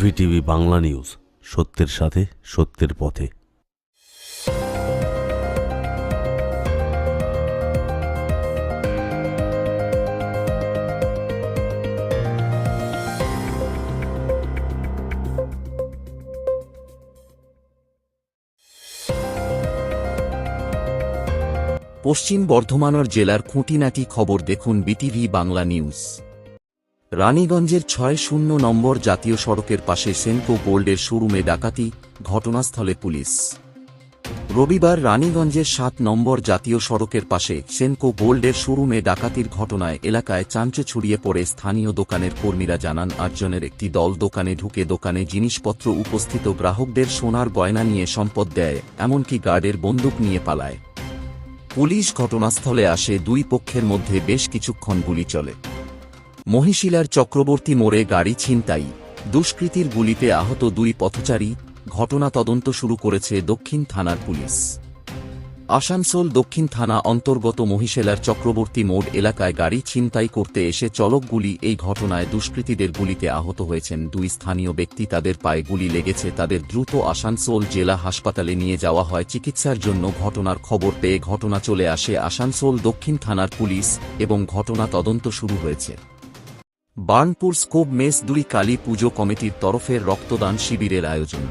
VTV Bangla news, সত্যের সাথে সত্যের পথে। পশ্চিম বর্ধমান জেলার খুঁটিনাটি খবর দেখুন বিটিভি বাংলা নিউজ। রানীগঞ্জের ৬০ নম্বর জাতীয় সড়কের পাশে সেনকো গোল্ডের শোরুমে ডাকাতি, ঘটনাস্থলে পুলিশ। রবিবার রানীগঞ্জের ৭ নম্বর জাতীয় সড়কের পাশে সেনকো গোল্ডের শোরুমে ডাকাতির ঘটনায় এলাকায় চাঞ্চল্য ছড়িয়ে পড়ে। স্থানীয় দোকানের কর্মীরা জানান, ৮ জনের একটি দল দোকানে ঢুকে দোকানে জিনিসপত্র উপস্থিত গ্রাহকদের সোনার গয়না নিয়ে সম্পদ দেয়, এমনকি গার্ডের বন্দুক নিয়ে পালায়। পুলিশ ঘটনাস্থলে আসে। দুই পক্ষের মধ্যে বেশ কিছুক্ষণ গুলি চলে। মহিশিলার চক্রবর্তী মোড়ে গাড়ি ছিনতাই, দুষ্কৃতীর গুলিতে আহত ২ পথচারী। ঘটনা তদন্ত শুরু করেছে দক্ষিণ থানার পুলিশ। আসানসোল দক্ষিণ থানা অন্তর্গত মহিশিলার চক্রবর্তী মোড় এলাকায় গাড়ি ছিনতাই করতে এসে চলক গুলি। এই ঘটনায় দুষ্কৃতীদের গুলিতে আহত হয়েছেন ২ স্থানীয় ব্যক্তি। তাদের পায়ে গুলি লেগেছে। তাদের দ্রুত আসানসোল জেলা হাসপাতালে নিয়ে যাওয়া হয় চিকিৎসার জন্য। ঘটনার খবর পেয়ে ঘটনা চলে আসে আসানসোল দক্ষিণ থানার পুলিশ এবং ঘটনা তদন্ত শুরু হয়েছে। বার্নপুর স্কোপ মেস ২ কালী পুজো কমিটির তরফে রক্তদান শিবিরের আয়োজন।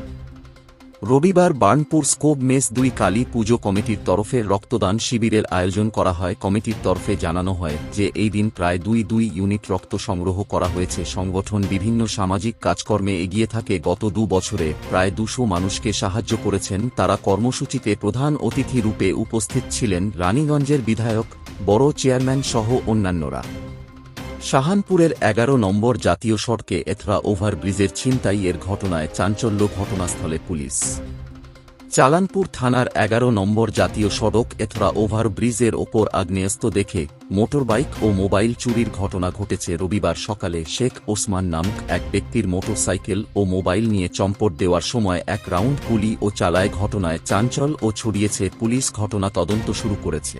রবিবার বার্নপুর স্কোপ মেস ২ কালী পুজো কমিটির তরফে রক্তদান শিবিরের আয়োজন করা হয়। কমিটির তরফে জানানো হয় যে এই দিন প্রায় ২ ইউনিট রক্ত সংগ্রহ করা হয়েছে। সংগঠন বিভিন্ন সামাজিক কাজকর্মে এগিয়ে থাকে। গত ২ বছরে প্রায় ২০০ মানুষকে সাহায্য করেছেন তারা। কর্মসূচিতে প্রধান অতিথি রূপে উপস্থিত ছিলেন রানীগঞ্জের বিধায়ক, বড় চেয়ারম্যান সহ অন্যান্যরা। শাহানপুরের ১১ নম্বর জাতীয় সড়কে এথরা ওভারব্রিজের ছিনতাইয়ের ঘটনায় চাঞ্চল্য, ঘটনাস্থলে পুলিশ। চালানপুর থানার ১১ নম্বর জাতীয় সড়ক এথরা ওভারব্রিজের ওপর আগ্নেয়াস্ত্র দেখে মোটরবাইক ও মোবাইল চুরির ঘটনা ঘটেছে। রবিবার সকালে শেখ ওসমান নামক এক ব্যক্তির মোটরসাইকেল ও মোবাইল নিয়ে চম্পট দেওয়ার সময় ১ রাউন্ড গুলি ও চালায়। ঘটনায় চাঞ্চল্য ছড়িয়েছে। পুলিশ ঘটনা তদন্ত শুরু করেছে।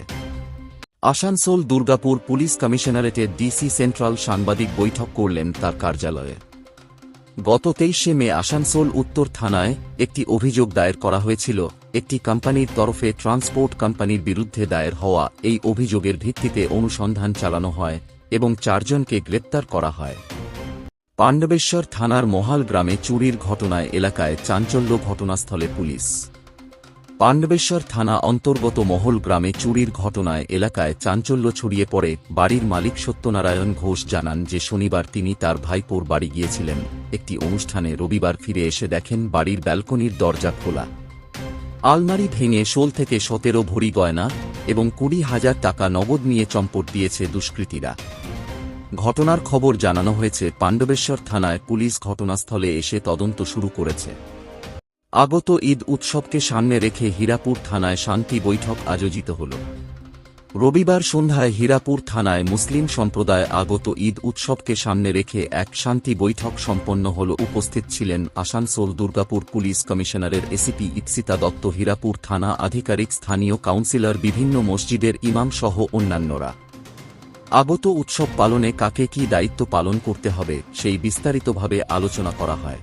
আসানসোল দুর্গাপুর পুলিশ কমিশনারেটের ডিসি সেন্ট্রাল সাংবাদিক বৈঠক করলেন তার কার্যালয়ে। গত ২৩শে মে আসানসোল উত্তর থানায় একটি অভিযোগ দায়ের করা হয়েছিল। একটি কোম্পানির তরফে ট্রান্সপোর্ট কোম্পানির বিরুদ্ধে দায়ের হওয়া এই অভিযোগের ভিত্তিতে অনুসন্ধান চালানো হয় এবং ৪ জনকে গ্রেপ্তার করা হয়। পাণ্ডবেশ্বর থানার মহাল গ্রামে চুরির ঘটনায় এলাকায় চাঞ্চল্য, ঘটনাস্থলে পুলিশ। পাণ্ডবেশ্বর থানা অন্তর্গত মহল গ্রামে চুরির ঘটনায় এলাকায় চাঞ্চল্য ছড়িয়ে পড়ে। বাড়ির মালিক সত্যনারায়ণ ঘোষ জানান যে শনিবার তিনি তার ভাইপোর বাড়ি গিয়েছিলেন একটি অনুষ্ঠানে। রবিবার ফিরে এসে দেখেন বাড়ির ব্যালকনির দরজা খোলা। আলমারি ভেঙে ১৬ থেকে ১৭ ভরি গয়না এবং ২০,০০০ টাকা নগদ নিয়ে চম্পট দিয়েছে দুষ্কৃতীরা। ঘটনার খবর জানানো হয়েছে পাণ্ডবেশ্বর থানায়। পুলিশ ঘটনাস্থলে এসে তদন্ত শুরু করেছে। আগত ঈদ উৎসবকে সামনে রেখে হীরাপুর থানায় শান্তি বৈঠক আয়োজিত হল। রবিবার সন্ধ্যায় হীরাপুর থানায় মুসলিম সম্প্রদায় আগত ঈদ উৎসবকে সামনে রেখে এক শান্তি বৈঠক সম্পন্ন হল। উপস্থিত ছিলেন আসানসোল দুর্গাপুর পুলিশ কমিশনারের এসিপি ইপসিতা দত্ত, হীরাপুর থানা আধিকারিক, স্থানীয় কাউন্সিলর, বিভিন্ন মসজিদের ইমাম সহ অন্যান্যরা। আগত উৎসব পালনে কাকে কী দায়িত্ব পালন করতে হবে সেই বিস্তারিতভাবে আলোচনা করা হয়।